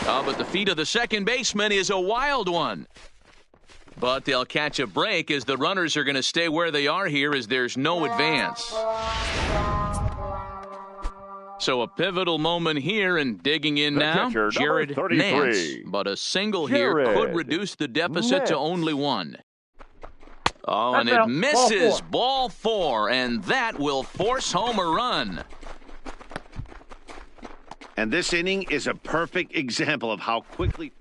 But the feat of the second baseman is a wild one. But they'll catch a break as the runners are going to stay where they are here as there's no advance. So a pivotal moment here, and digging in now, Jared Nance. But a single here could reduce the deficit to only one. Oh, and it misses. Ball four, and that will force home a run. And this inning is a perfect example of how quickly...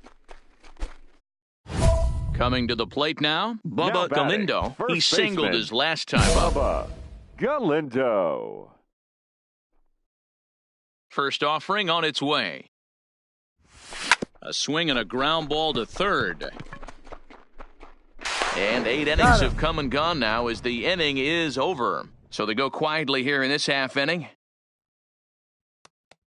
Coming to the plate now, Bubba Galindo. He singled his last time up. Bubba Galindo. First offering on its way. A swing and a ground ball to third. And 8 innings have come and gone now as the inning is over. So they go quietly here in this half inning.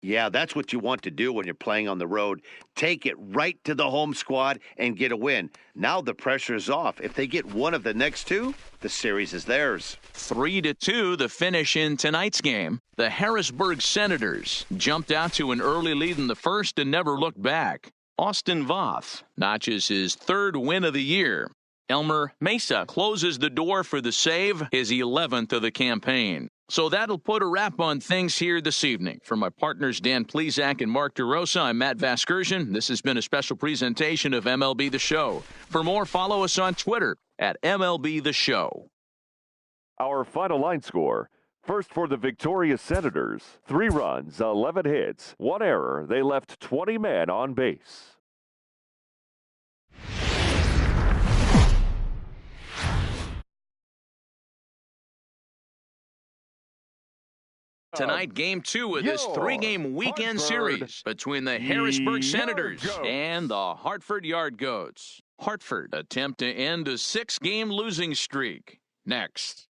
Yeah, that's what you want to do when you're playing on the road. Take it right to the home squad and get a win. Now the pressure is off. If they get one of the next two, the series is theirs. 3-2, the finish in tonight's game. The Harrisburg Senators jumped out to an early lead in the first and never looked back. Austin Voth notches his 3rd win of the year. Elmer Mesa closes the door for the save, his 11th of the campaign. So that'll put a wrap on things here this evening. For my partners Dan Plesac and Mark DeRosa, I'm Matt Vasgersian. This has been a special presentation of MLB The Show. For more, follow us on Twitter at MLB The Show. Our final line score. First for the victorious Senators. 3 runs, 11 hits, 1 error. They left 20 men on base. Tonight, Game 2 of this 3-game weekend series between the Harrisburg Senators and the Hartford Yard Goats. Hartford attempt to end a 6-game losing streak. Next.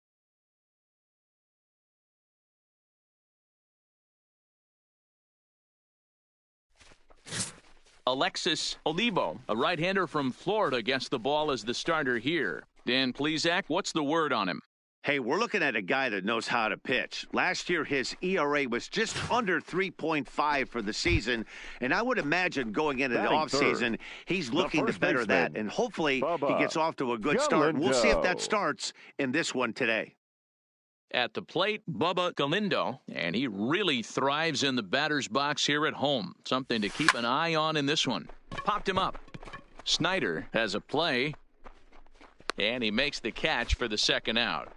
Alexis Olivo, a right-hander from Florida, gets the ball as the starter here. Dan Plesac, what's the word on him? Hey, we're looking at a guy that knows how to pitch. Last year, his ERA was just under 3.5 for the season, and I would imagine going into the offseason, he's looking to better that, and hopefully he gets off to a good start. We'll see if that starts in this one today. At the plate, Bubba Galindo, and he really thrives in the batter's box here at home. Something to keep an eye on in this one. Popped him up. Snyder has a play, and he makes the catch for the second out.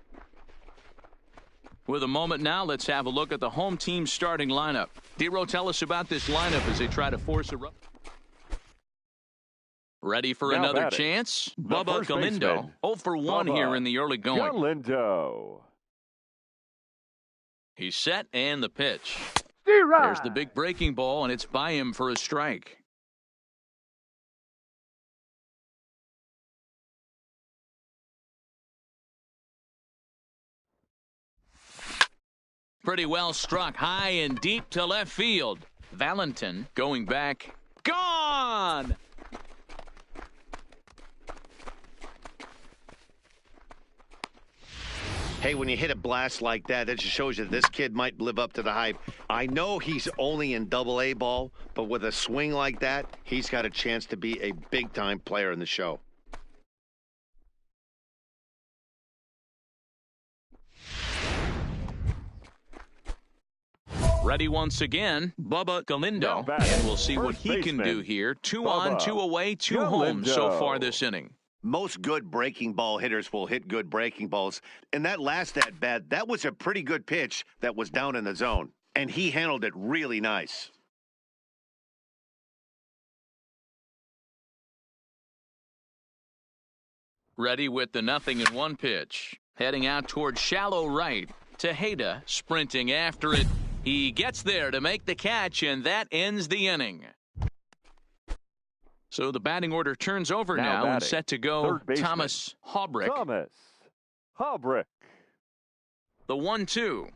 With a moment now, let's have a look at the home team's starting lineup. Dero, tell us about this lineup as they try to force a run. Ready for another chance? Bubba Galindo, 0 for 1 here in the early going. Galindo. He's set, and the pitch. There's the big breaking ball, and it's by him for a strike. Pretty well struck high and deep to left field. Valentin going back. Gone! Hey, when you hit a blast like that, that just shows you this kid might live up to the hype. I know he's only in Double-A ball, but with a swing like that, he's got a chance to be a big-time player in the show. Ready once again, Bubba Galindo, and we'll see what he can do here. 2 on, 2 away, 2 home so far this inning. Most good breaking ball hitters will hit good breaking balls. And that last at-bat, that was a pretty good pitch that was down in the zone. And he handled it really nice. Ready with the 0-1 pitch. Heading out toward shallow right. Tejeda sprinting after it. He gets there to make the catch, and that ends the inning. So the batting order turns over now and set to go Thomas Haubrick. The 1-2.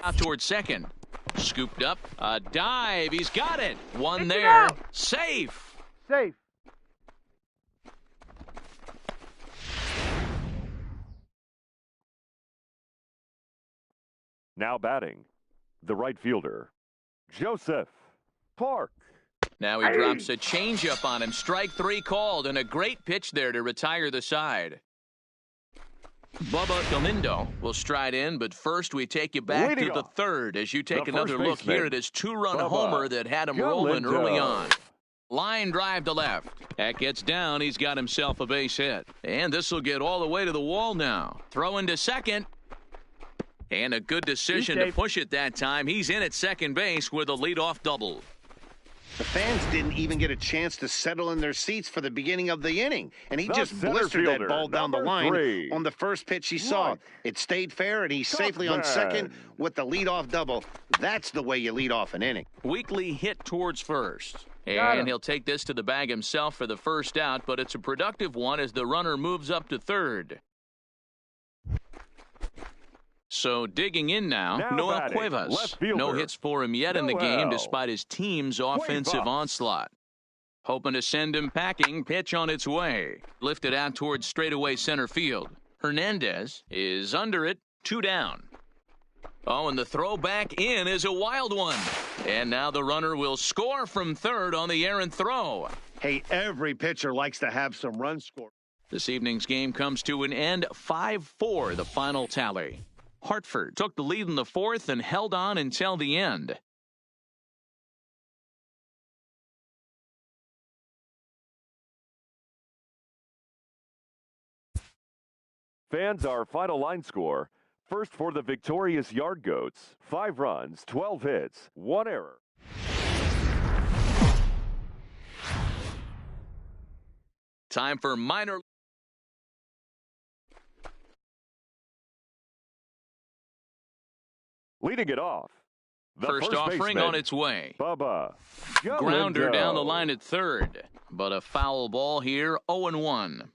Out towards second. Scooped up. A dive. He's got it. One there. Safe. Now batting, the right fielder, Joseph Park. Now he drops a changeup on him. Strike three called, and a great pitch there to retire the side. Bubba Galindo will stride in, but first we take you back to the third as you take another look here at his two-run homer that had him rolling early on. Line drive to left. That gets down. He's got himself a base hit. And this will get all the way to the wall now. Throw into second. And a good decision to push it that time. He's in at second base with a leadoff double. The fans didn't even get a chance to settle in their seats for the beginning of the inning. And he just blistered that ball down the line on the first pitch he saw. It stayed fair, and he's safely on second with the leadoff double. That's the way you lead off an inning. Weekly hit towards first. And he'll take this to the bag himself for the first out, but it's a productive one as the runner moves up to third. So digging in now Noel Cuevas. No hits for him yet in the game despite his team's offensive onslaught. Hoping to send him packing. Pitch on its way. Lifted out towards straightaway center field. Hernandez is under it. 2 down. Oh, and the throw back in is a wild one. And now the runner will score from third on the errant throw. Hey, every pitcher likes to have some runs scored. This evening's game comes to an end. 5-4 the final tally. Hartford took the lead in the fourth and held on until the end. Fans, our final line score. First for the victorious Yard Goats. 5 runs, 12 hits, 1 error. Time for minor. Leading it off. First offering on its way. Bubba Grounder down the line at third. But a foul ball here, 0-1.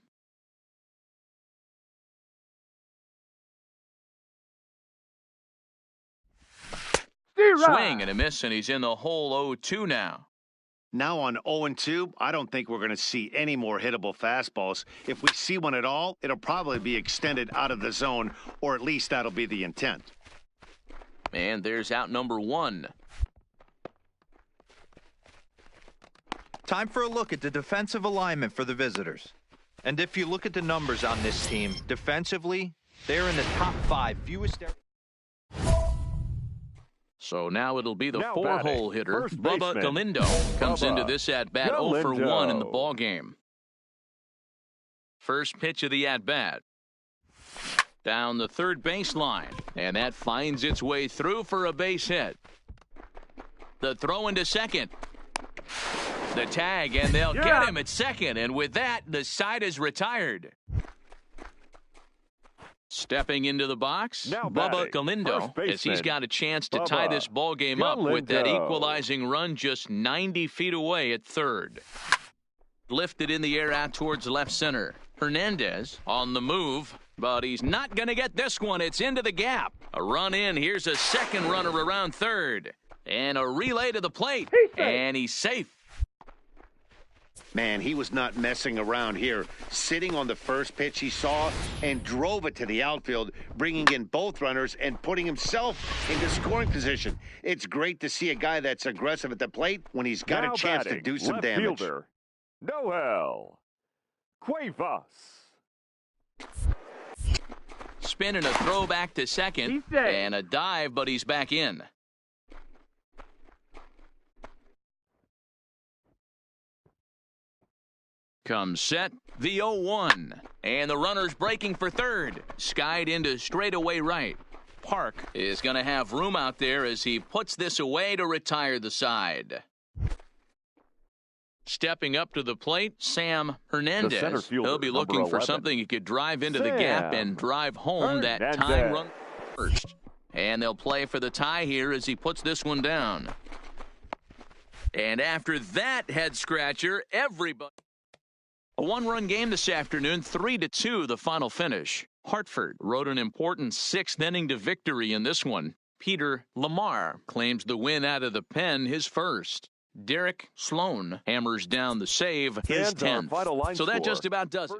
Swing and a miss, and he's in the hole 0-2 now. Now on 0-2, I don't think we're going to see any more hittable fastballs. If we see one at all, it'll probably be extended out of the zone, or at least that'll be the intent. And there's out number 1. Time for a look at the defensive alignment for the visitors. And if you look at the numbers on this team, defensively, they're in the top 5 fewest errors. So now it'll be the 4-hole hitter. Bubba Galindo comes into this at-bat 0 for 1 in the ballgame. First pitch of the at-bat. Down the third baseline, and that finds its way through for a base hit. The throw into second. The tag, and they'll get him at second, and with that, the side is retired. Stepping into the box, Bubba Galindo, as he's got a chance to tie this ball game up with that equalizing run just 90 feet away at third. Lifted in the air out towards left center. Hernandez on the move, but he's not going to get this one. It's into the gap. A run in. Here's a second runner around third. And a relay to the plate. And he's safe. Man, he was not messing around here. Sitting on the first pitch he saw and drove it to the outfield, bringing in both runners and putting himself into scoring position. It's great to see a guy that's aggressive at the plate when he's got a chance to do some damage. Fielder, Noel Cuevas. Spinning a throw back to second and a dive, but he's back in. Comes set, the 0-1, and the runner's breaking for third. Skied into straightaway right. Park is going to have room out there as he puts this away to retire the side. Stepping up to the plate, Sam Hernandez. He'll be looking for something he could drive into the gap and drive home that tying run first. And they'll play for the tie here as he puts this one down. And after that head-scratcher, everybody... A 1-run game this afternoon, 3-2 the final finish. Hartford rode an important 6th inning to victory in this one. Peter Lamar claims the win out of the pen, his first. Derek Sloan hammers down the save, his 10th. So that just about does it.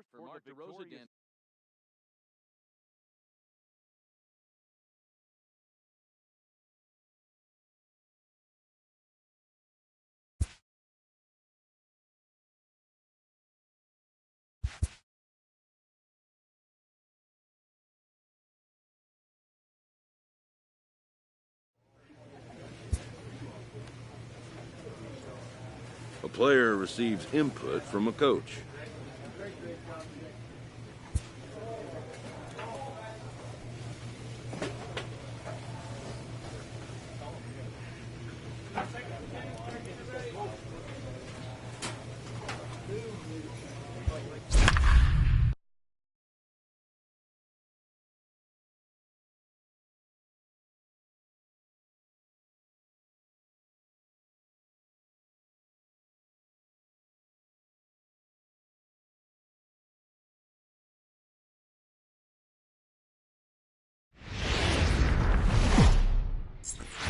A player receives input from a coach.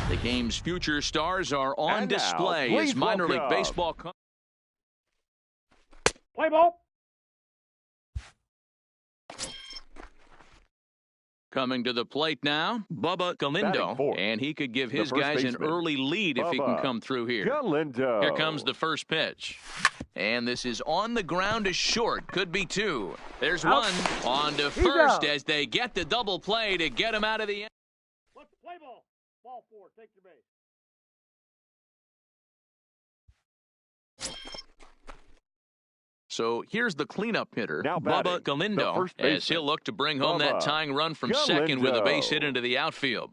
The game's future stars are on And display now, as please minor league welcome. baseball. Play ball. Coming to the plate now, Bubba Galindo, fourth. and he could give The his first guys an baseman, early lead if he can Bubba come through here. Galindo. Here comes the first pitch. And this is on the ground to short. Could be two. There's Out. one. On to He's first out. as they get the double play to get him out of the end. Let's play ball. Ball 4. Take your base. So here's the cleanup hitter, Now Bubba batting, the Galindo, first as baseman, he'll look to bring home that Bubba tying run from second with a base hit Galindo. into the outfield.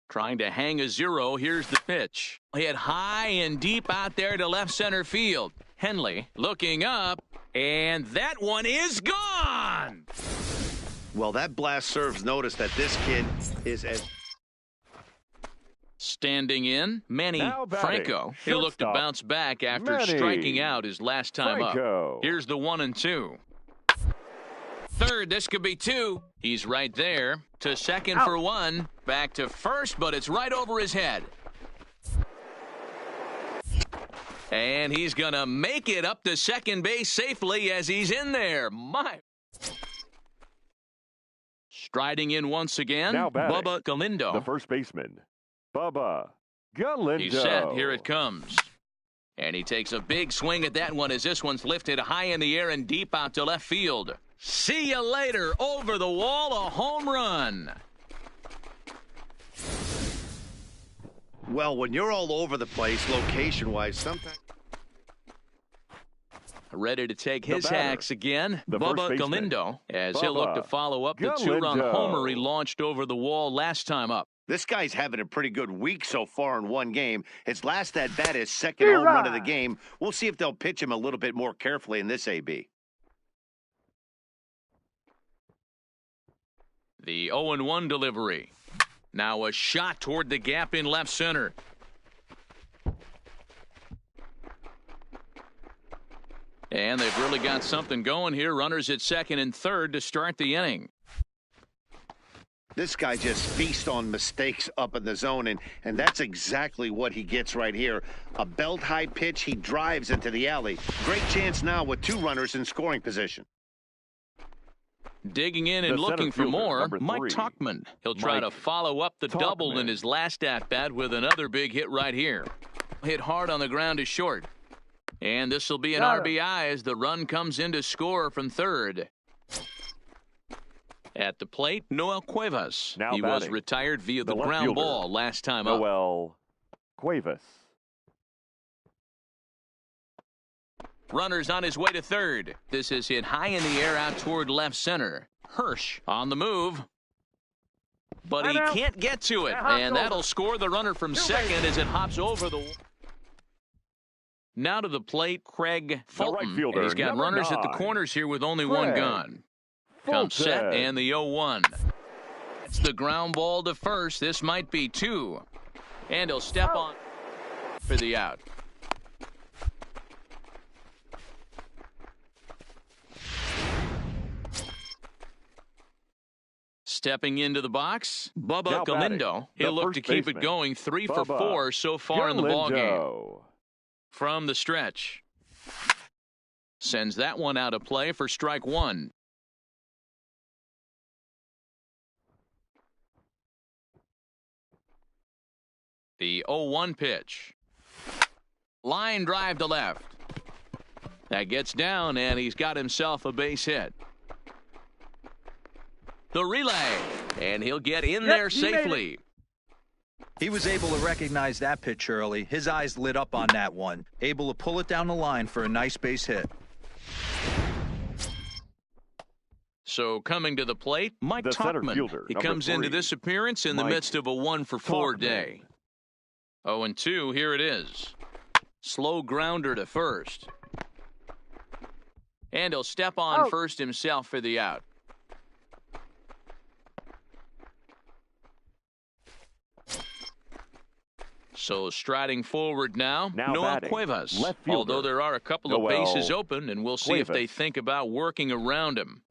Trying to hang a zero, here's the pitch. Hit high and deep out there to left center field. Henley looking up, and that one is gone! Well, that blast serves notice that this kid is as... Standing in, Manny Now batting, Franco. He'll look to shortstop, bounce back after Manny striking out his last time Franco. up. Here's the 1-2. Third, this could be two. He's right there. To second Out. for one. Back to first, but it's right over his head. And he's going to make it up to second base safely as he's in there. My. Striding in once again, Now batting, Bubba Galindo. The first baseman, Bubba Galindo. He's set. Here it comes. And he takes a big swing at that one as this one's lifted high in the air and deep out to left field. See you later. Over the wall, a home run. Well, when you're all over the place, location-wise, sometimes... Ready to take his batter, hacks again, the first Bubba baseman, Galindo, as he'll look to Bubba follow up the two-run Galindo. homer he launched over the wall last time up. This guy's having a pretty good week so far in one game. His last at-bat is second home run of the game. We'll see if they'll pitch him a little bit more carefully in this AB. The 0-1 delivery. Now a shot toward the gap in left center. And they've really got something going here. Runners at second and third to start the inning. This guy just feasts on mistakes up in the zone, and that's exactly what he gets right here. A belt-high pitch, he drives into the alley. Great chance now with two runners in scoring position. Digging in and The looking center for fielder, more, number Mike 3. Tuchman. He'll try to Mike follow up the double in Tuchman. his last at-bat with another big hit right here. Hit hard on the ground to short. And this will be an Got him. RBI as the run comes in to score from third. At the plate, Noel Cuevas. Now He was batting, retired via the the left ground fielder, ball last time up. Noel Cuevas. Runners on his way to third. This is hit high in the air out toward left center. Hirsch on the move. But he Timeout. can't get to it. That hops And that'll over. score the runner from Two second bases. as it hops over the wall. Now to the plate, Craig Fulton. right fielder, And he's got number runners at the 9. corners here with only one Craig gun. Comes set Fulton. and the 0-1. It's the ground ball to first. This might be two. And he'll step on for the out. Stepping into the box, Bubba Now batting, Galindo. the He'll look first to keep it baseman, going 3 for Bubba 4 so far in the ballgame. Galindo. From the stretch. Sends that one out of play for strike one. The 0-1 pitch. Line drive to left. That gets down, and he's got himself a base hit. The relay, and he'll get in there he made it. safely. He was able to recognize that pitch early. His eyes lit up on that one. Able to pull it down the line for a nice base hit. So coming to the plate, Mike The center Tuchman. fielder, He number comes into 3, this appearance in the Mike midst of a 1-for-4 Tuchman. day. 0-2, here it is. Slow grounder to first. And he'll step on first himself for the out. So striding forward now Noel batting, Cuevas. left fielder. Although there are a couple of Noel bases open, and we'll see if they Cuevas. think about working around him.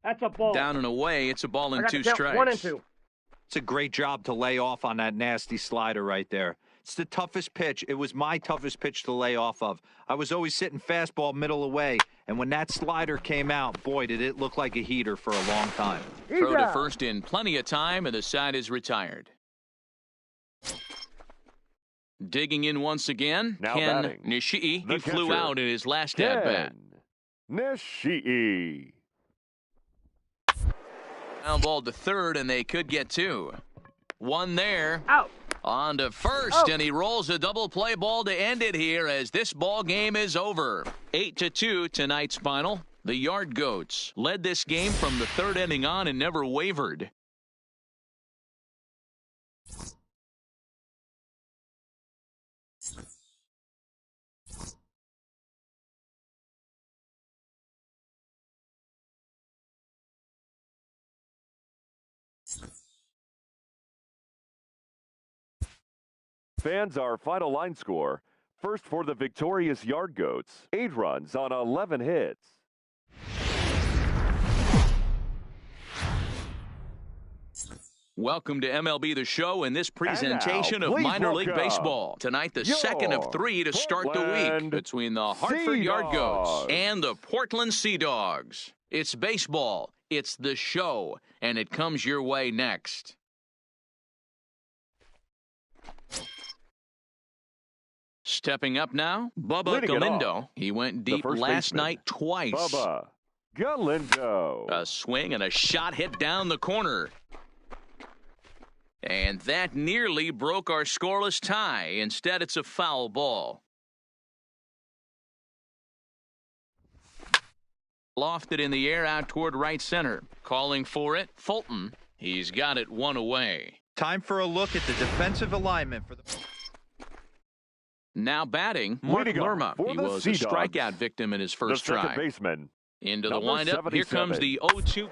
That's a ball. Down and away, it's a ball I and got 2 to count strikes. 1 and 2. It's a great job to lay off on that nasty slider right there. It's the toughest pitch. It was my toughest pitch to lay off of. I was always sitting fastball middle away, and when that slider came out, boy, did it look like a heater for a long time. Throw to first in plenty of time, and the side is retired. Digging in once again, Now Ken batting, Nishii. the He flew catcher, out in his last at-bat. Nishii. Ground ball to third, and they could get 2. 1 there. Out. On to first, and he rolls a double play ball to end it here as this ball game is over. 8-2 tonight's final. The Yard Goats led this game from the third inning on and never wavered. Fans, our final line score. First for the victorious Yard Goats, 8 runs on 11 hits. Welcome to MLB The Show and this presentation now, of please Minor League welcome Baseball. Tonight, the second of 3 to start the week Portland between the Hartford Yard Goats and the Portland Sea Dogs. It's baseball, it's the show, and it comes your way next. Stepping up now, Bubba Leading it Galindo. off, He went the deep first last baseman, night twice. Bubba Galindo. A swing and a shot hit down the corner. And that nearly broke our scoreless tie. Instead, it's a foul ball. Lofted in the air out toward right center. Calling for it, Fulton. He's got it 1 away. Time for a look at the defensive alignment for the... Now batting, Mark Leading off Lerma. for He the was a Sea Dogs, strikeout victim in his the first second try. baseman. Into the number windup. Here 77. comes the 0-2.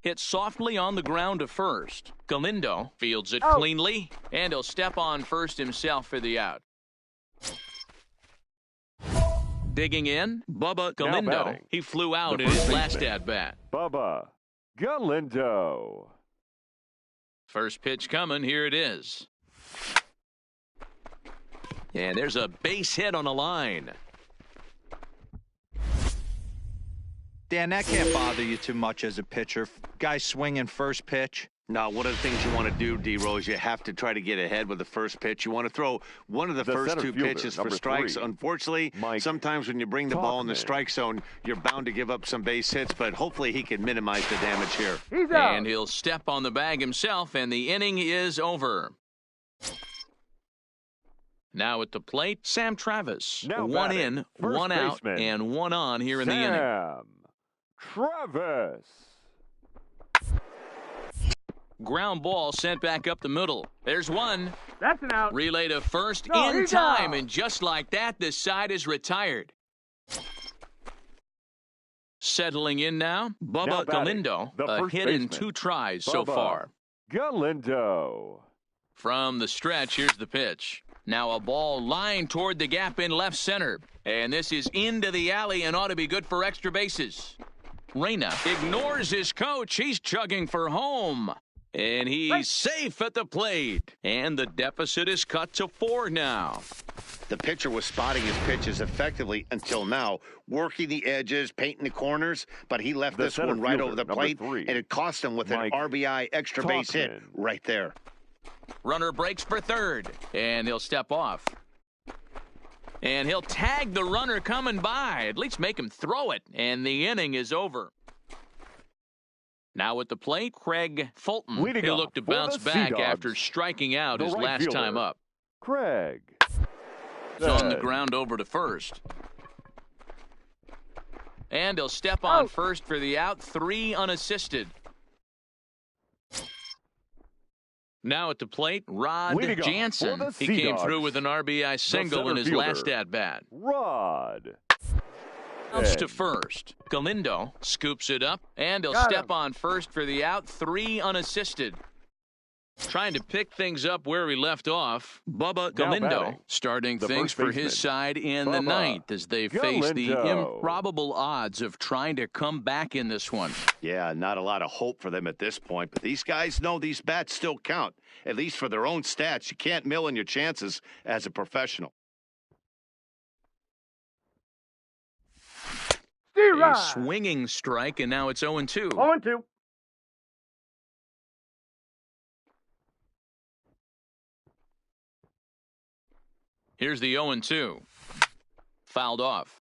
Hit softly on the ground to first. Galindo fields it cleanly, and he'll step on first himself for the out. Digging in, Bubba Galindo. batting, He flew out the in his first last baseman. at-bat. Bubba Galindo. First pitch coming. Here it is. And there's a base hit on the line. Dan, that can't bother you too much as a pitcher. Guy swinging first pitch. Now, one of the things you want to do, D-Rose, you have to try to get ahead with the first pitch. You want to throw one of the first center 2 fielder, pitches for number strikes. 3, Unfortunately, Mike sometimes when you bring the ball in the Tuchman. strike zone, you're bound to give up some base hits, but hopefully he can minimize the damage here. He's out. And he'll step on the bag himself, and the inning is over. Now at the plate, Sam Travis. Now 1 batting, in, first 1 out, baseman, and 1 on here in the inning. Sam Travis. Ground ball sent back up the middle. There's 1. That's an out. Relay to first No, in he's time, out. and just like that, the side is retired. Settling in now, Now Bubba batting, Galindo. the A first hit in baseman, 2 tries so Bubba far. Galindo. From the stretch, here's the pitch. Now a ball lined toward the gap in left center. And this is into the alley and ought to be good for extra bases. Reyna ignores his coach. He's chugging for home. And he's safe at the plate. And the deficit is cut to 4 now. The pitcher was spotting his pitches effectively until now, working the edges, painting the corners, but he left The this center one right fielder, over the number plate, 3, and it cost him with Mike an RBI extra base hit Tuchman. right there. Runner breaks for third. And he'll step off. And he'll tag the runner coming by. At least make him throw it. And the inning is over. Now at the plate, Craig Fulton. Leading He'll off look to for bounce the back Sea after Dogs, striking out the his right last fielder, time up. Craig. He's on the ground over to first. And he'll step on first for the out, 3 unassisted. Now at the plate, Rod Leading Jansen. off for the He Sea came Dogs, through with an RBI single in his fielder, last at-bat. Rod. Bounce to first. Galindo scoops it up, and he'll step on first for the out, 3 unassisted. Trying to pick things up where he left off, Bubba Galindo starting things for his side in the ninth as they face the improbable odds of trying to come back in this one. Yeah, not a lot of hope for them at this point, but these guys know these bats still count, at least for their own stats. You can't mill in your chances as a professional. A swinging strike, and now it's 0-2. 0-2. Here's the 0-2. Fouled off.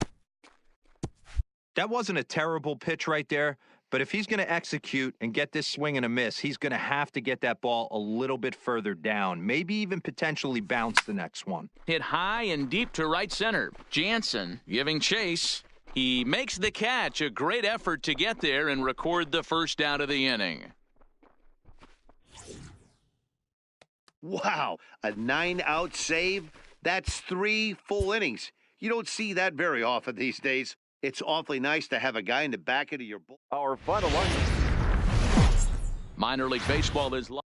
That wasn't a terrible pitch right there, but if he's going to execute and get this swing and a miss, he's going to have to get that ball a little bit further down, maybe even potentially bounce the next one. Hit high and deep to right center. Jansen giving chase. He makes the catch. A great effort to get there and record the first out of the inning. Wow, a 9-out save? That's 3 full innings. You don't see that very often these days. It's awfully nice to have a guy in the back end of your bull. Our final line. Minor League Baseball is live.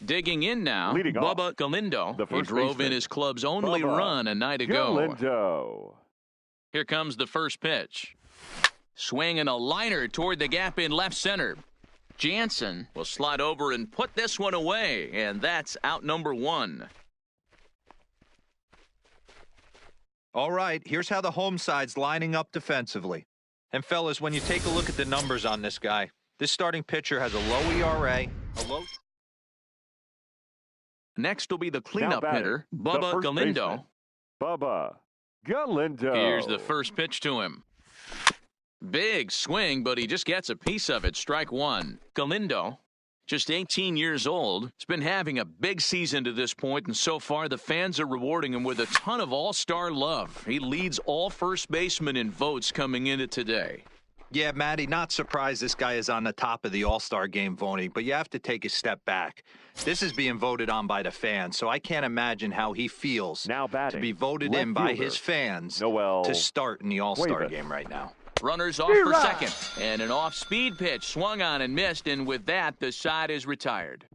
Digging in now, Leading Bubba off, Galindo. the He first drove baseman, in his club's only run a night ago. Galindo. Here comes the first pitch. Swinging a liner toward the gap in left center. Jansen will slide over and put this one away, and that's out number 1. All right, here's how the home side's lining up defensively. And fellas, when you take a look at the numbers on this guy, this starting pitcher has a low ERA, a low... Next will be the cleanup hitter, Bubba Galindo. Baseman, Bubba Galindo. Here's the first pitch to him. Big swing, but he just gets a piece of it. Strike 1. Galindo, just 18 years old, has been having a big season to this point, and so far the fans are rewarding him with a ton of all-star love. He leads all first basemen in votes coming into today. Yeah, Matty, not surprised this guy is on the top of the All-Star game voting, but you have to take a step back. This is being voted on by the fans, so I can't imagine how he feels now batting, to be voted in by his fans to start in the All-Star game right now. Runners off for second, and an off-speed pitch swung on and missed, and with that, the side is retired.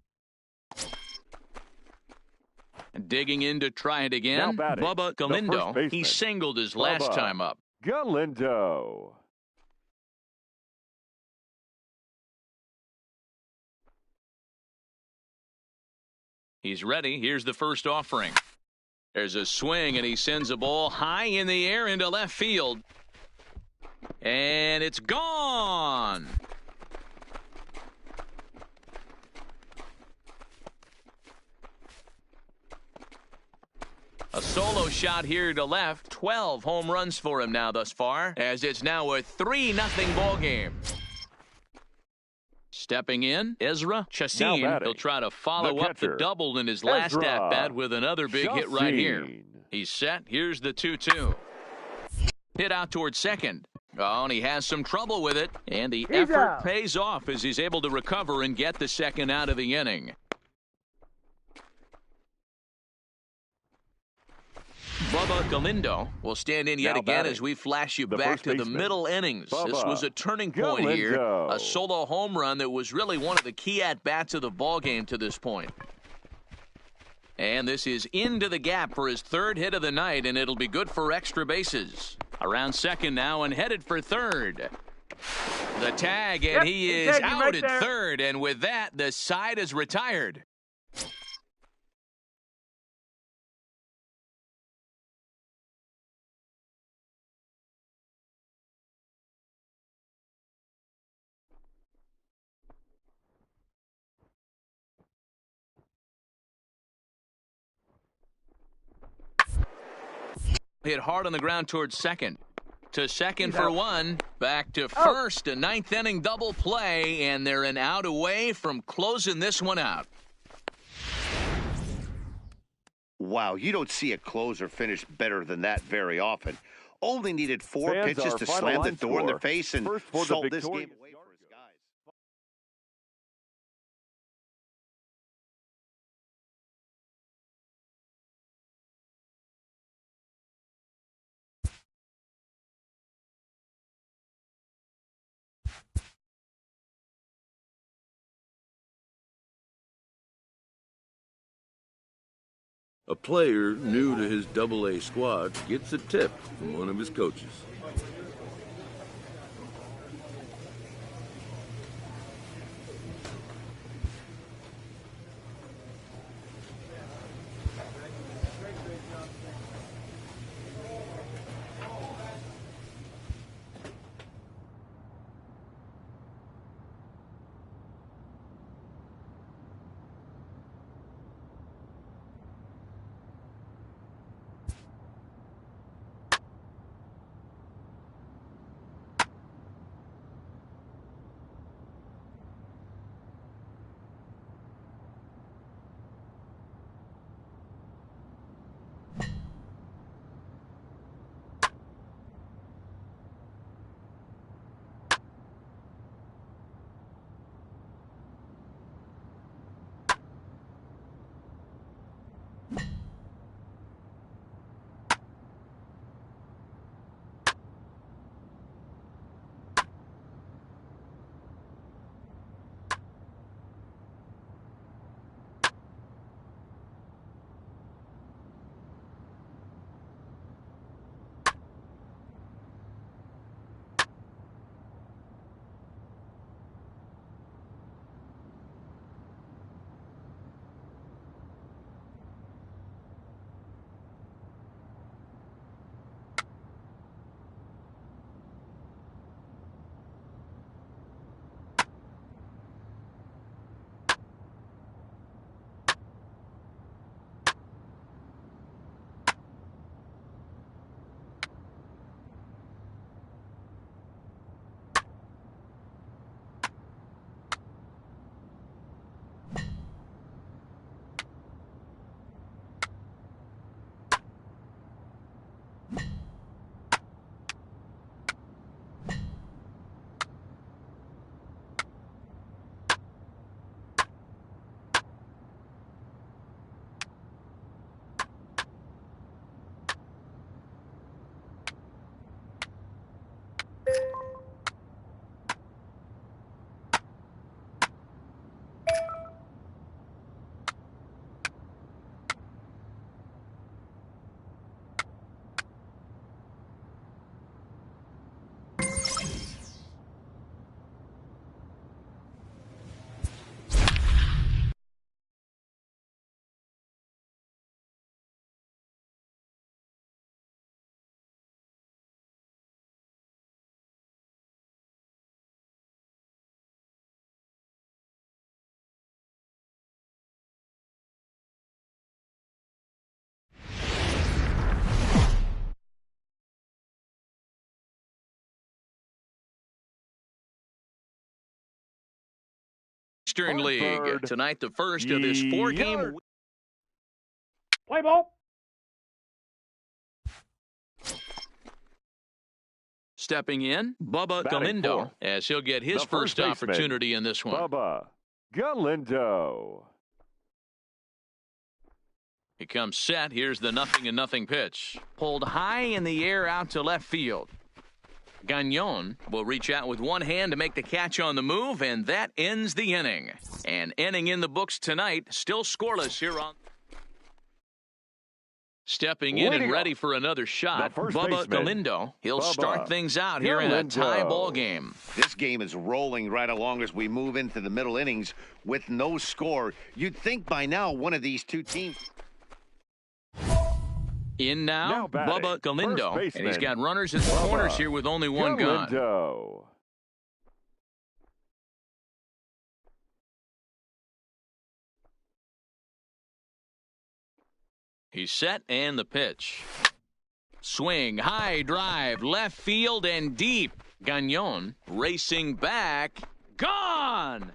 Digging in to try it again, Bubba Galindo. He singled his last time up. Galindo. He's ready. Here's the first offering. There's a swing, and he sends a ball high in the air into left field. And it's gone. A solo shot here to left. 12 home runs for him now thus far, as it's now a 3-0 ball game. Stepping in, Ezra Chacin. He'll try to follow up the double in his last at-bat with another big hit right here. He's set. Here's the 2-2. Hit out towards second. Oh, and he has some trouble with it. And the effort pays off as he's able to recover and get the second out of the inning. Bubba Galindo will stand in yet again as we flash you back to the middle innings. This was a turning point here. A solo home run that was really one of the key at-bats of the ballgame to this point. And this is into the gap for his third hit of the night, and it'll be good for extra bases. Around second now and headed for third. The tag, and he is out at third, and with that, the side is retired. Hit hard on the ground towards second. to second for one. Back to first, a ninth inning double play, and they're an out away from closing this one out. Wow, you don't see a closer finish better than that very often. Only needed 4 pitches to slam the door in their face and salt this game away for his guys. A player new to his Double-A squad gets a tip from one of his coaches. Eastern League. Tonight, the first of this 4-game. Play ball. Stepping in, Bubba Galindo, as he'll get his first opportunity in this one. Bubba Galindo. He comes set. Here's the 0-0 pitch. Pulled high in the air out to left field. Gagnon will reach out with one hand to make the catch on the move, and that ends the inning. An inning in the books tonight, still scoreless here on. Stepping in and ready for another shot, Bubba Galindo. He'll start things out here in a tie ball game. This game is rolling right along as we move into the middle innings with no score. You'd think by now one of these two teams. In now Bubba Galindo, and he's got runners in the corners here with only one gun. He's set, and the pitch. Swing, high drive, left field and deep. Gagnon racing back. Gone!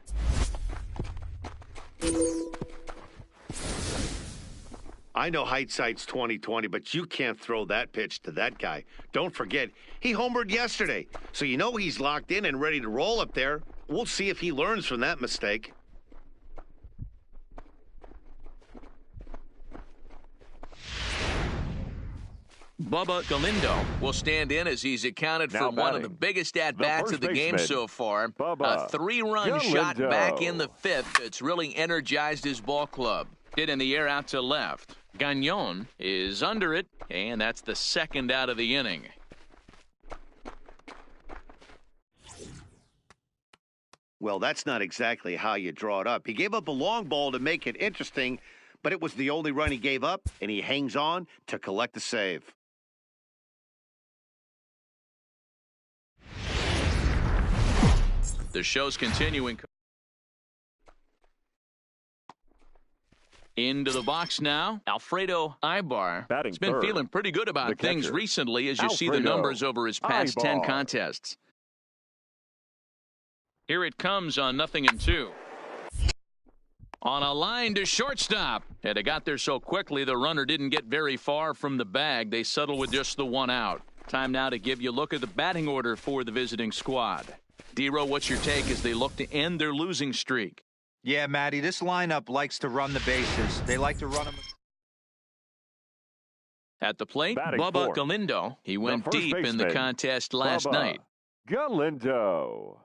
I know hindsight's 20/20, but you can't throw that pitch to that guy. Don't forget, he homered yesterday, so you know he's locked in and ready to roll up there. We'll see if he learns from that mistake. Bubba Galindo will stand in as he's accounted for one of the biggest at-bats of the game so far. A three-run shot back in the fifth that's really energized his ball club. Hit in the air out to left. Gagnon is under it, and that's the second out of the inning. Well, that's not exactly how you draw it up. He gave up a long ball to make it interesting, but it was the only run he gave up, and he hangs on to collect the save. The show's continuing. Into the box now, Alfredo Ibar. He's been feeling pretty good about things recently as you see the numbers over his past 10 contests. Here it comes on 0-2. On a line to shortstop. And it got there so quickly the runner didn't get very far from the bag. They settle with just the one out. Time now to give you a look at the batting order for the visiting squad. D-Row, what's your take as they look to end their losing streak? Yeah, Matty, this lineup likes to run the bases. They like to run them. At the plate, Bubba Galindo. He went deep in the contest last night. Galindo.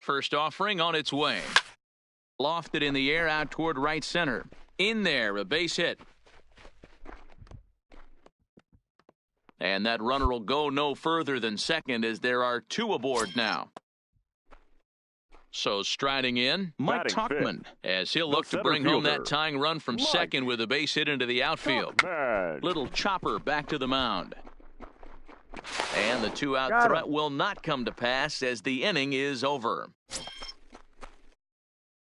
First offering on its way. Lofted in the air out toward right center. In there, a base hit. And that runner will go no further than second as there are two aboard now. So striding in, Mike Tauchman, as he'll look to bring home that tying run from second with a base hit into the outfield. Little chopper back to the mound. And the two-out threat will not come to pass as the inning is over.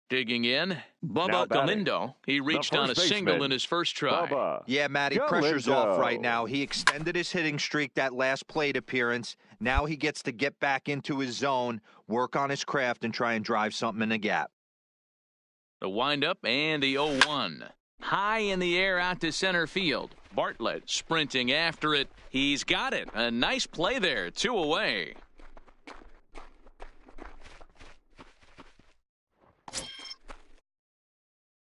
Digging in, Bubba Galindo. He reached on a single in his first try. Yeah, Matty, pressure's off right now. He extended his hitting streak that last plate appearance. Now he gets to get back into his zone, work on his craft, and try and drive something in the gap. The windup and the 0-1. High in the air out to center field. Bartlett sprinting after it. He's got it. A nice play there. 2 away.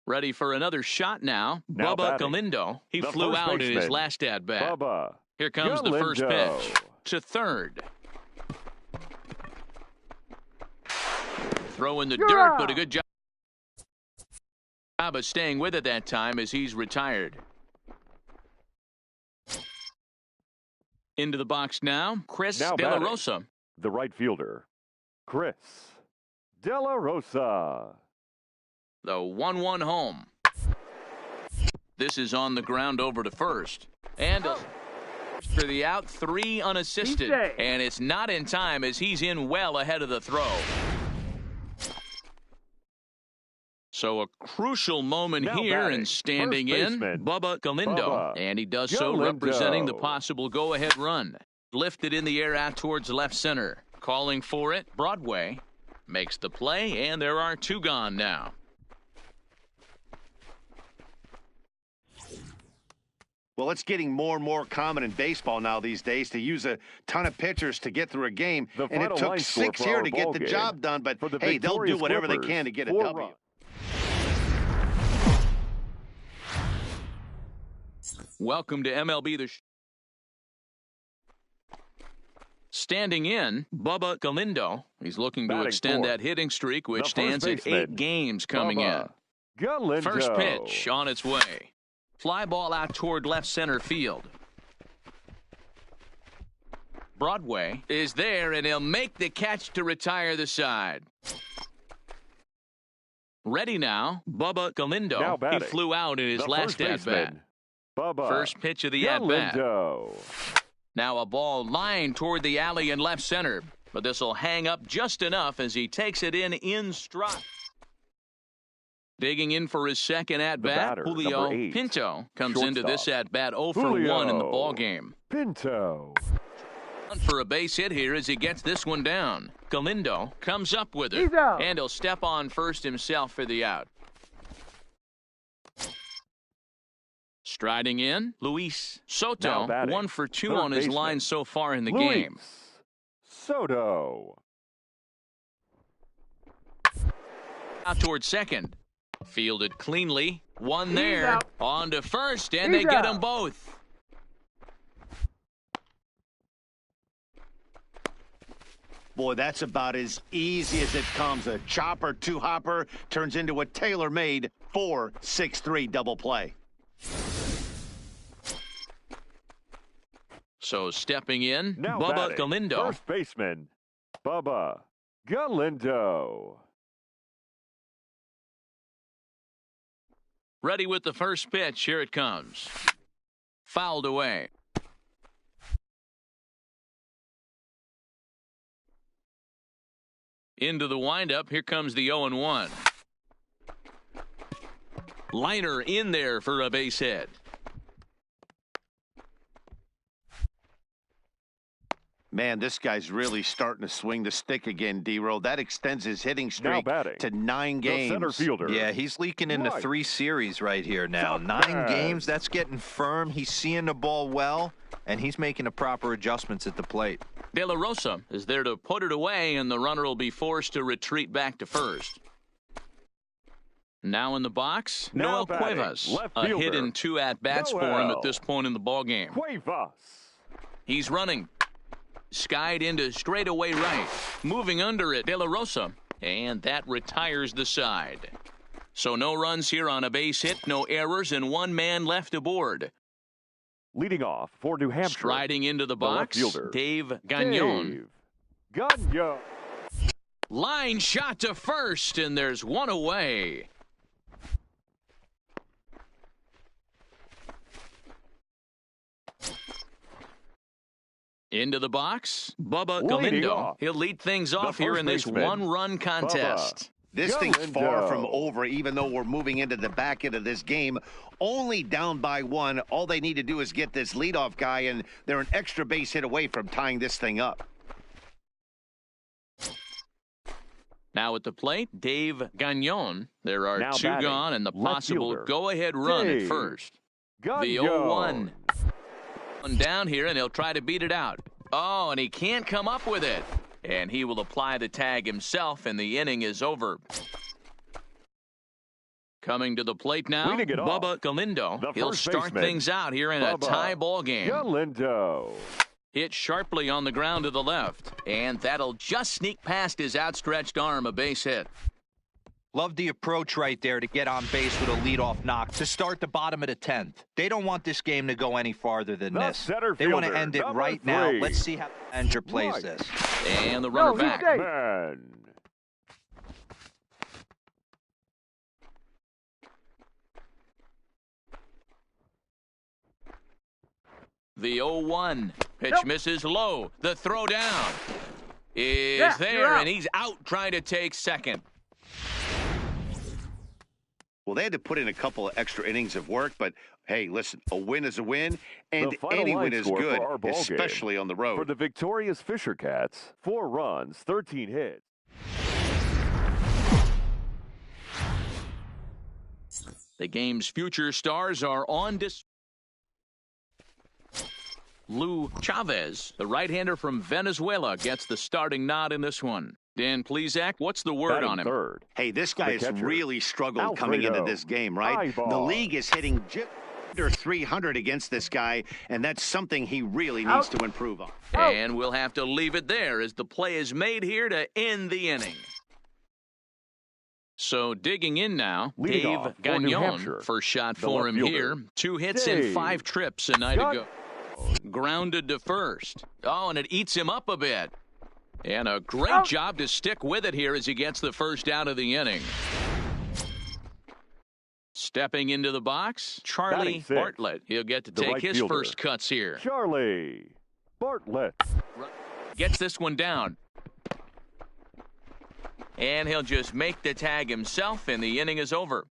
Ready for another shot now. Bubba Galindo. He flew out in his last at-bat. Here comes the first pitch. To third. Throw in the dirt, but a good job of staying with it that time as he's retired. Into the box now, Chris De La Rosa. The right fielder, Chris De La Rosa. The 1-1 home. This is on the ground over to first. And for the out, 3 unassisted. And it's not in time as he's in well ahead of the throw. So a crucial moment here and standing in, Bubba Galindo. And he does so representing the possible go-ahead run. Lifted in the air out towards left center. Calling for it, Broadway makes the play, and there are 2 gone now. Well, it's getting more and more common in baseball now these days to use a ton of pitchers to get through a game. And it took 6 here to get the job done, but hey, they'll do whatever they can to get a W. Welcome to MLB Standing in, Bubba Galindo. He's looking to extend that hitting streak, which stands at 8 games coming in. First pitch on its way. Fly ball out toward left center field. Broadway is there, and he'll make the catch to retire the side. Ready now, Bubba Galindo. He flew out in his last at-bat. First pitch of the at-bat. Now a ball lined toward the alley in left center, but this will hang up just enough as he takes it in stride. Digging in for his second at-bat, Julio Pinto comes Shortstop. into this at-bat 0 for 1 in the ballgame. Pinto. For a base hit here as he gets this one down. Galindo comes up with it, and he'll step on first himself for the out. Striding in, Luis Soto, 1 for 2 on his line so far in the game. Soto. Out towards second. Fielded cleanly. One there. On to first, and they get them both. Boy, that's about as easy as it comes. A chopper two-hopper turns into a tailor-made 4-6-3 double play. So stepping in, Now Bubba batting, Galindo. First baseman, Bubba Galindo. Ready with the first pitch. Here it comes. Fouled away. Into the windup. Here comes the 0-1. Liner in there for a base hit. Man, this guy's really starting to swing the stick again, D-Roll. That extends his hitting streak to 9 games. The center fielder. Yeah, he's leaking into 3 series right here now. 9 games, that's getting firm. He's seeing the ball well, and he's making the proper adjustments at the plate. De La Rosa is there to put it away, and the runner will be forced to retreat back to first. Now in the box, Noel Cuevas. A hit in 2 at-bats for him at this point in the ballgame. Cuevas. He's running. Skied into straightaway right. Moving under it, De La Rosa. And that retires the side. So no runs here on a base hit, no errors, and 1 man left aboard. Leading off for New Hampshire. Striding into the box, Dave Gagnon. Gagnon. Line shot to first, and there's 1 away. Into the box, Bubba Galindo. He'll lead things off here in this 1-run contest. This thing's far from over, even though we're moving into the back end of this game. Only down by 1. All they need to do is get this leadoff guy, and they're an extra base hit away from tying this thing up. Now at the plate, Dave Gagnon. There are 2 gone, and the possible go-ahead run at first. The 0-1. One down here, and he'll try to beat it out. Oh, and he can't come up with it. And he will apply the tag himself, and the inning is over. Coming to the plate now, Bubba Galindo. He'll start things out here in a tie ball game. Galindo. Hit sharply on the ground to the left, and that'll just sneak past his outstretched arm, a base hit. Love the approach right there to get on base with a leadoff knock to start the bottom of the 10th. They don't want this game to go any farther than this. They want to end it right now. Let's see how the manager plays this. And the runner back. Man. The 0-1. Pitch misses low. The throw down is there, and he's out trying to take second. Well, they had to put in a couple of extra innings of work, but hey, listen, a win is a win, and any win is good, especially on the road. For the victorious Fisher Cats, 4 runs, 13 hits. The game's future stars are on display. Lou Chavez, the right-hander from Venezuela, gets the starting nod in this one. Dan Plesac, what's the word on him? Third. Hey, this guy has really struggled coming into this game, right? The league is hitting just under 300 against this guy, and that's something he really needs to improve on. And we'll have to leave it there as the play is made here to end the inning. So digging in now, Dave Gagnon, first shot for him here. 2 hits and 5 trips a night ago. Grounded to first. Oh, and it eats him up a bit. And a great job to stick with it here as he gets the first out of the inning. Stepping into the box, Charlie Bartlett. He'll get to take his first cuts here. Charlie Bartlett gets this one down. And he'll just make the tag himself, and the inning is over.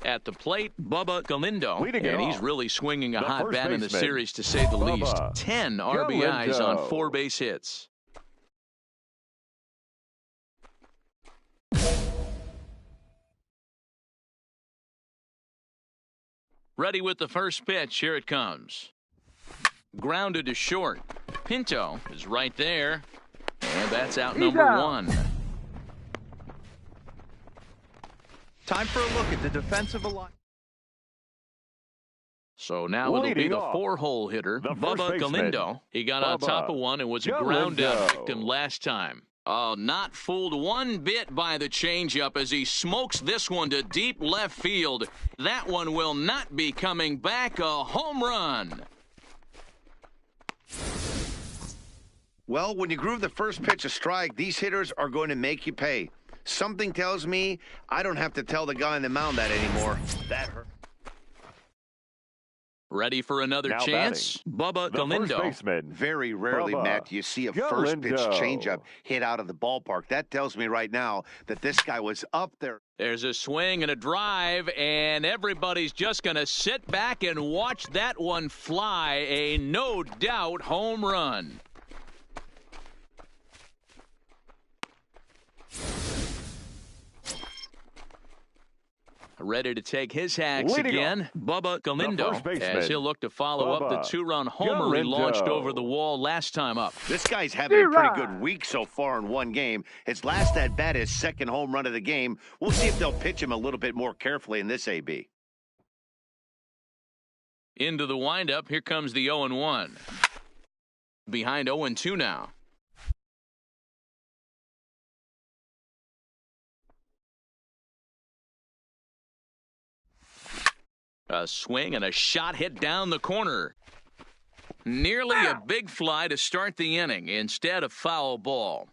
At the plate, Bubba Galindo, and he's really swinging a hot bat in the series, to say the least. 10 RBIs on 4 base hits. Ready with the first pitch. Here it comes. Grounded to short. Pinto is right there, and that's out number 1. Time for a look at the defensive line. So now it'll be the 4-hole hitter, Bubba Galindo. He got on top of one and was a ground-out victim last time. Oh, not fooled one bit by the changeup as he smokes this one to deep left field. That one will not be coming back. A home run. Well, when you groove the first pitch a strike, these hitters are going to make you pay. Something tells me I don't have to tell the guy on the mound that anymore. That hurt. Ready for another chance? Bubba Galindo. Very rarely, Matt, do you see a first pitch changeup hit out of the ballpark. That tells me right now that this guy was up there. There's a swing and a drive, and everybody's just going to sit back and watch that one fly. A no-doubt home run. Ready to take his hacks again, Bubba Galindo, as he'll look to follow up the 2-run homer he launched over the wall last time up. This guy's having a pretty good week so far in one game. His last at-bat, his second home run of the game. We'll see if they'll pitch him a little bit more carefully in this AB. Into the windup, here comes the 0-1. Behind 0-2 now. A swing and a shot hit down the corner. Nearly a big fly to start the inning instead of foul ball.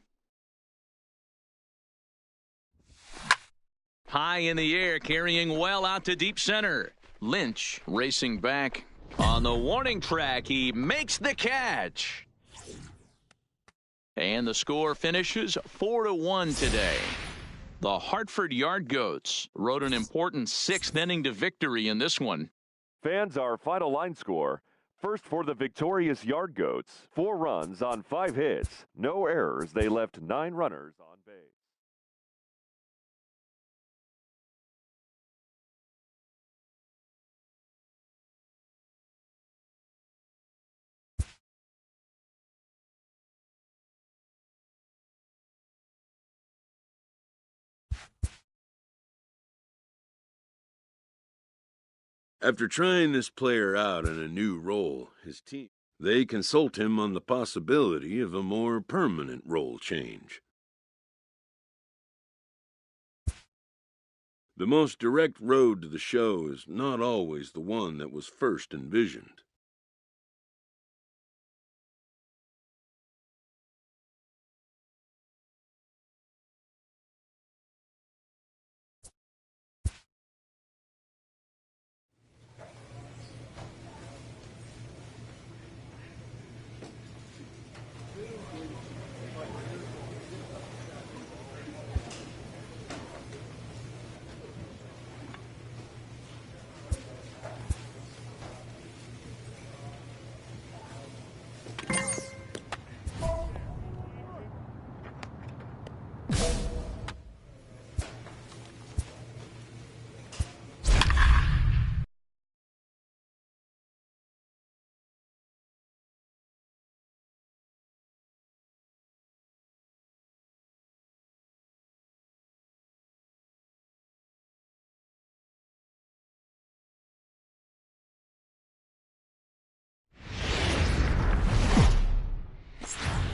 High in the air, carrying well out to deep center. Lynch racing back on the warning track. He makes the catch. And the score finishes 4-1 today. The Hartford Yard Goats rode an important 6th inning to victory in this one. Fans, our final line score. First for the victorious Yard Goats, 4 runs on 5 hits. No errors. They left 9 runners on base. After trying this player out in a new role, his team, they consult him on the possibility of a more permanent role change. The most direct road to the show is not always the one that was first envisioned.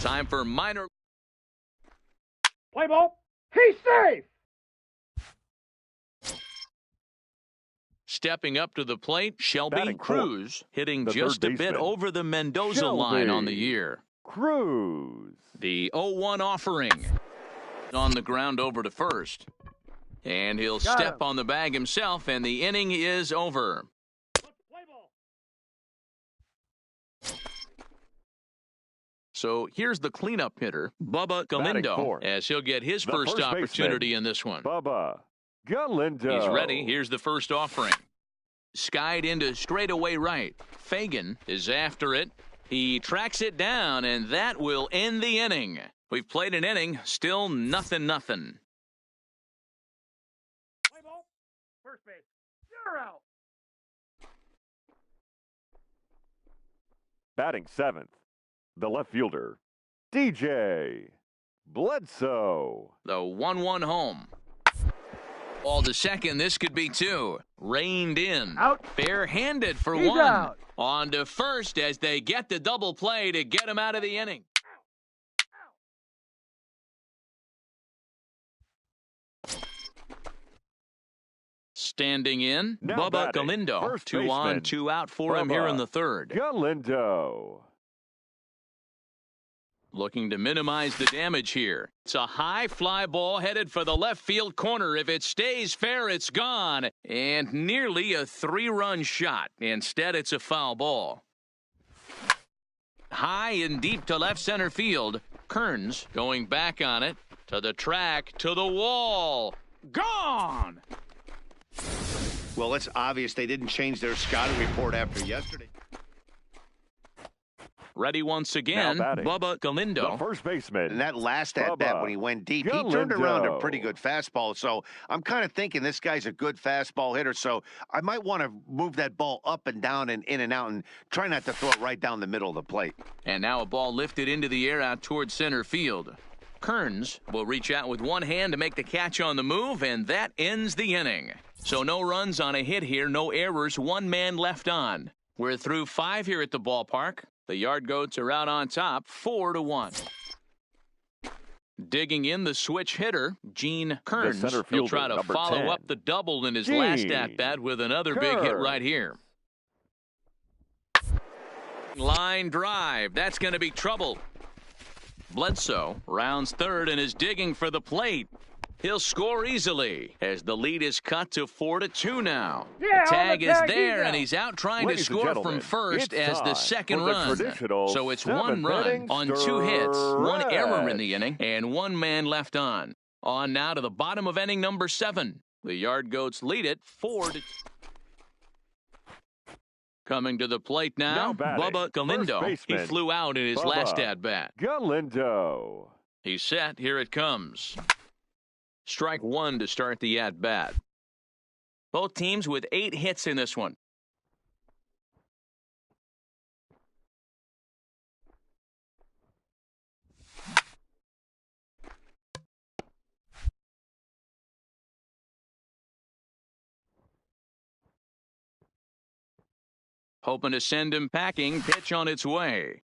Time for minor. Play ball. He's safe. Stepping up to the plate, Shelby Batting Cruz, hitting the just a third bit baseman. over the Mendoza Shelby line on the year. Cruz. The 0-1 offering on the ground over to first. And he'll step on the bag himself, and the inning is over. So here's the cleanup hitter, Bubba Galindo, fourth, as he'll get his first first opportunity baseman, in this one. Bubba Galindo. He's ready. Here's the first offering. Skied into straightaway right. Fagan is after it. He tracks it down, and that will end the inning. We've played an inning, still nothing. Play ball. First base. You're out. Batting seventh, the left fielder, DJ Bledsoe. The 1-1 home. Ball to second. This could be two. Reined in. Out. Barehanded for He's one. out. On to first as they get the double play to get him out of the inning. Standing in, Now Bubba batting, Galindo. first 2 on, baseman, 2 out for him here in the third. Galindo. Looking to minimize the damage here. It's a high fly ball headed for the left field corner. If it stays fair, it's gone. And nearly a 3-run shot. Instead, it's a foul ball. High and deep to left center field. Kearns going back on it. To the track, to the wall. Gone! Well, it's obvious they didn't change their scouting report after yesterday. Ready once again, Bubba Galindo. The first baseman. And that last at-bat when he went deep, he turned around a pretty good fastball. So I'm kind of thinking this guy's a good fastball hitter. So I might want to move that ball up and down and in and out and try not to throw it right down the middle of the plate. And now a ball lifted into the air out towards center field. Kearns will reach out with one hand to make the catch on the move, and that ends the inning. So no runs on a hit here, no errors, 1 man left on. We're through 5 here at the ballpark. The Yard Goats are out on top, 4-1. Digging in the switch hitter, Gene Kearns. He'll try to follow 10. up the double in his last at-bat with another big hit right here. Line drive. That's going to be trouble. Bledsoe rounds third and is digging for the plate. He'll score easily as the lead is cut to 4-2 now. Yeah, the tag is there, he's and he's out trying Ladies to score from first as the second for the run. traditional So it's 1 run seventh-inning on 2 hits, 1 stretch. error in the inning, and 1 man left on. On now to the bottom of inning number 7. The Yard Goats lead it 4-2. Coming to the plate now Bubba Galindo. He flew out in his last at-bat. Galindo. He's set. Here it comes. Strike 1 to start the at-bat. Both teams with 8 hits in this one. Hoping to send him packing. Pitch on its way.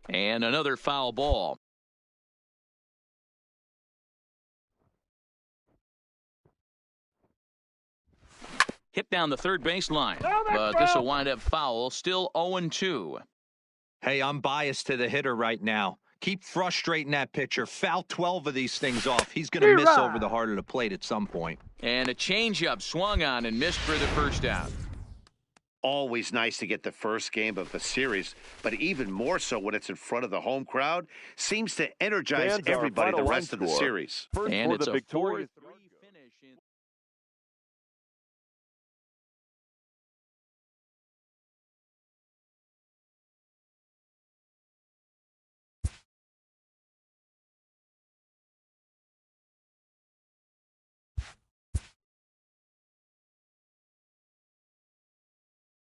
And another foul ball. Hit down the third baseline. But this will wind up foul. Still 0-2. Hey, I'm biased to the hitter right now. Keep frustrating that pitcher. Foul 12 of these things off. He's going to miss over the heart of the plate at some point. And a changeup swung on and missed for the first out. Always nice to get the first game of the series, but even more so when it's in front of the home crowd. Seems to energize Fans everybody the final rest of the score. series. First And for it's the a victorious 4-3 finish.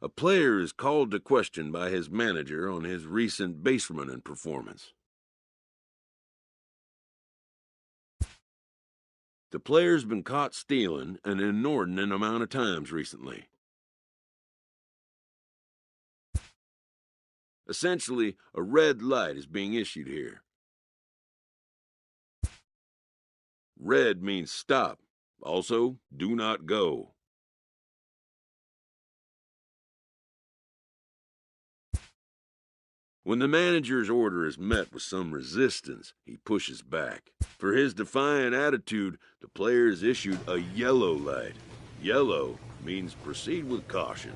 A player is called to question by his manager on his recent base running performance. The player's been caught stealing an inordinate amount of times recently. Essentially, a red light is being issued here. Red means stop. Also, do not go. When the manager's order is met with some resistance, he pushes back. For his defiant attitude, the player is issued a yellow light. Yellow means proceed with caution.